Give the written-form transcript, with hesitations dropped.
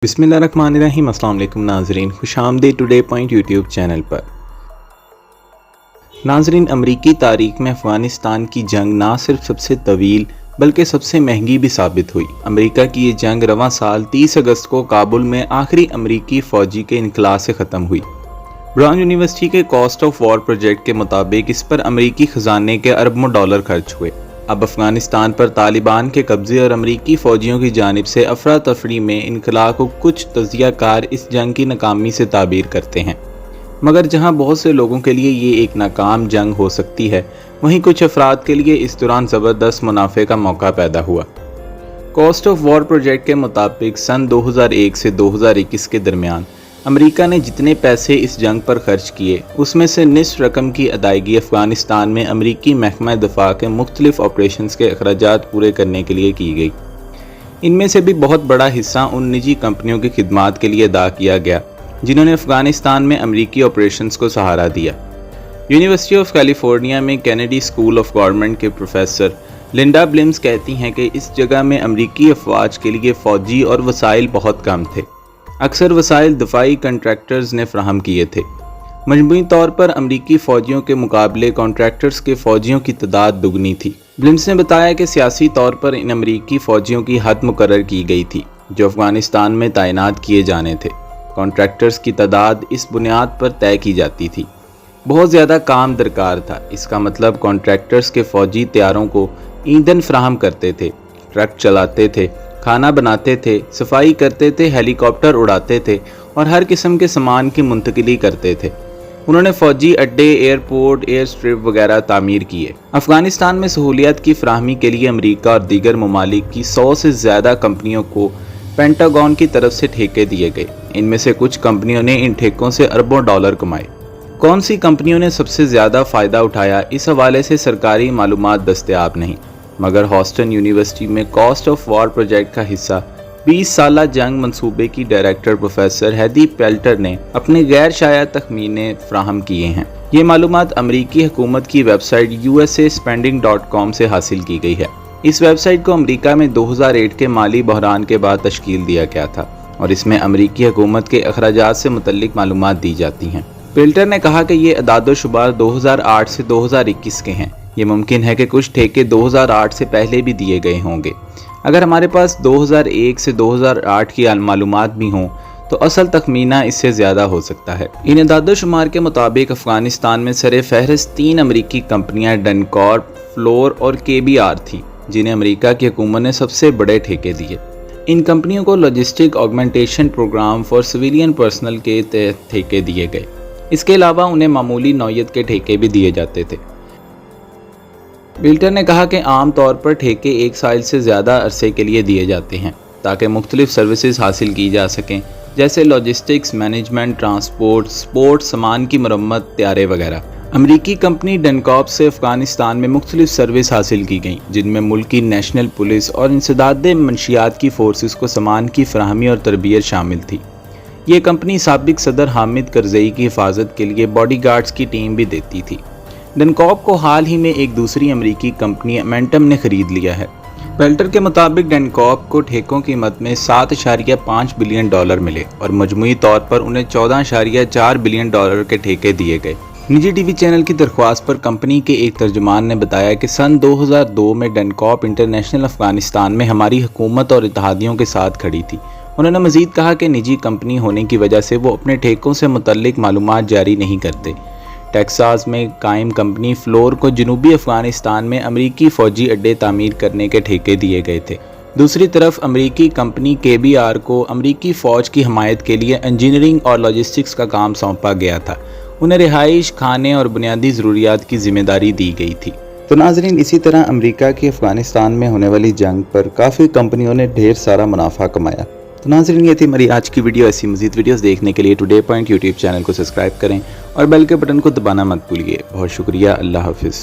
بسم اللہ الرحمن الرحیم۔ السلام علیکم ناظرین، خوش آمدید ٹوڈے پوائنٹ یوٹیوب چینل پر۔ ناظرین، امریکی تاریخ میں افغانستان کی جنگ نہ صرف سب سے طویل بلکہ سب سے مہنگی بھی ثابت ہوئی۔ امریکہ کی یہ جنگ رواں سال 30 اگست کو کابل میں آخری امریکی فوجی کے انخلاء سے ختم ہوئی۔ براؤن یونیورسٹی کے کاسٹ آف وار پروجیکٹ کے مطابق اس پر امریکی خزانے کے اربوں ڈالر خرچ ہوئے۔ اب افغانستان پر طالبان کے قبضے اور امریکی فوجیوں کی جانب سے افراتفری میں انخلاء کو کچھ تجزیہ کار اس جنگ کی ناکامی سے تعبیر کرتے ہیں، مگر جہاں بہت سے لوگوں کے لیے یہ ایک ناکام جنگ ہو سکتی ہے، وہیں کچھ افراد کے لیے اس دوران زبردست منافع کا موقع پیدا ہوا۔ کاسٹ آف وار پروجیکٹ کے مطابق سن 2001 سے 2021 کے درمیان امریکہ نے جتنے پیسے اس جنگ پر خرچ کیے، اس میں سے نصف رقم کی ادائیگی افغانستان میں امریکی محکمہ دفاع کے مختلف آپریشنز کے اخراجات پورے کرنے کے لیے کی گئی۔ ان میں سے بھی بہت بڑا حصہ ان نجی کمپنیوں کی خدمات کے لیے ادا کیا گیا جنہوں نے افغانستان میں امریکی آپریشنز کو سہارا دیا۔ یونیورسٹی آف کیلیفورنیا میں کینیڈی اسکول آف گورنمنٹ کے پروفیسر لنڈا بلمز کہتی ہیں کہ اس جگہ میں امریکی افواج کے لیے فوجی اور وسائل بہت کم تھے۔ اکثر وسائل دفاعی کنٹریکٹرز نے فراہم کیے تھے۔ مجموعی طور پر امریکی فوجیوں کے مقابلے کنٹریکٹرز کے فوجیوں کی تعداد دگنی تھی۔ بلمز نے بتایا کہ سیاسی طور پر ان امریکی فوجیوں کی حد مقرر کی گئی تھی جو افغانستان میں تعینات کیے جانے تھے۔ کنٹریکٹرز کی تعداد اس بنیاد پر طے کی جاتی تھی۔ بہت زیادہ کام درکار تھا، اس کا مطلب کنٹریکٹرز کے فوجی طیاروں کو ایندھن فراہم کرتے تھے، ٹرک چلاتے تھے، کھانا بناتے تھے، صفائی کرتے تھے، ہیلی کاپٹر اڑاتے تھے اور ہر قسم کے سامان کی منتقلی کرتے تھے۔ انہوں نے فوجی اڈے، ایئرپورٹ، ایئر اسٹرپ وغیرہ تعمیر کیے۔ افغانستان میں سہولیات کی فراہمی کے لیے امریکہ اور دیگر ممالک کی 100 سے زیادہ کمپنیوں کو پینٹاگون کی طرف سے ٹھیکے دیے گئے۔ ان میں سے کچھ کمپنیوں نے ان ٹھیکوں سے اربوں ڈالر کمائے۔ کون سی کمپنیوں نے سب سے زیادہ فائدہ اٹھایا، اس حوالے سے سرکاری معلومات دستیاب نہیں، مگر ہاسٹن یونیورسٹی میں کاسٹ آف وار پروجیکٹ کا حصہ 20 سالہ جنگ منصوبے کی ڈائریکٹر پروفیسر ہیدی پیلٹر نے اپنے غیر شائع تخمینے فراہم کیے ہیں۔ یہ معلومات امریکی حکومت کی ویب سائٹ usaspending.com سے حاصل کی گئی ہے۔ اس ویب سائٹ کو امریکہ میں 2008 کے مالی بحران کے بعد تشکیل دیا گیا تھا اور اس میں امریکی حکومت کے اخراجات سے متعلق معلومات دی جاتی ہیں۔ پیلٹر نے کہا کہ یہ اعداد و شمار 2008 سے 2021 کے ہیں۔ یہ ممکن ہے کہ کچھ ٹھیکے 2008 سے پہلے بھی دیے گئے ہوں گے۔ اگر ہمارے پاس 2001 سے 2008 کی معلومات بھی ہوں تو اصل تخمینہ اس سے زیادہ ہو سکتا ہے۔ ان اعداد و شمار کے مطابق افغانستان میں سر فہرست 3 امریکی کمپنیاں ڈنکارپ، فلور اور KBR تھیں جنہیں امریکہ کی حکومت نے سب سے بڑے ٹھیکے دیے۔ ان کمپنیوں کو logistic augmentation program for civilian personnel کے تحت ٹھیکے دیے گئے۔ اس کے علاوہ انہیں معمولی نوعیت کے ٹھیکے بھی دیے جاتے تھے۔ پیلٹر نے کہا کہ عام طور پر ٹھیکے 1 سال سے زیادہ عرصے کے لیے دیے جاتے ہیں تاکہ مختلف سروسز حاصل کی جا سکیں، جیسے لاجسٹکس، مینجمنٹ، ٹرانسپورٹ، سپورٹ، سامان کی مرمت، طیارے وغیرہ۔ امریکی کمپنی ڈنکارپ سے افغانستان میں مختلف سروس حاصل کی گئیں جن میں ملکی نیشنل پولیس اور انسداد منشیات کی فورسز کو سامان کی فراہمی اور تربیت شامل تھی۔ یہ کمپنی سابق صدر حامد کرزئی کی حفاظت کے لیے باڈی گارڈز کی ٹیم بھی دیتی تھی۔ ڈنکارپ کو حال ہی میں ایک دوسری امریکی کمپنی امنٹم نے خرید لیا ہے۔ پیلٹر کے مطابق ڈنکارپ کو ٹھیکوں کی قیمت میں 7.5 بلین ڈالر ملے اور مجموعی طور پر انہیں 14.4 بلین ڈالر کے ٹھیکے دیے گئے۔ نجی ٹی وی چینل کی درخواست پر کمپنی کے ایک ترجمان نے بتایا کہ سن 2002 میں ڈنکارپ انٹرنیشنل افغانستان میں ہماری حکومت اور اتحادیوں کے ساتھ کھڑی تھی۔ انہوں نے مزید کہا کہ نجی کمپنی ہونے کی وجہ سے وہ اپنے ٹھیکوں سے متعلق معلومات جاری نہیں کرتے۔ ٹیکساس میں قائم کمپنی فلور کو جنوبی افغانستان میں امریکی فوجی اڈے تعمیر کرنے کے ٹھیکے دیے گئے تھے۔ دوسری طرف امریکی کمپنی KBR کو امریکی فوج کی حمایت کے لیے انجینئرنگ اور لاجسٹکس کا کام سونپا گیا تھا۔ انہیں رہائش، کھانے اور بنیادی ضروریات کی ذمہ داری دی گئی تھی۔ تو ناظرین، اسی طرح امریکہ کی افغانستان میں ہونے والی جنگ پر کافی کمپنیوں نے ڈھیر سارا منافع کمایا۔ تو ناظرین، یہ تھی ہماری آج کی ویڈیو۔ ایسی مزید ویڈیوز دیکھنے کے لیے ٹوڈے پوائنٹ یوٹیوب چینل کو سبسکرائب کریں اور بیل کے بٹن کو دبانا مت بھولیے۔ بہت شکریہ، اللہ حافظ۔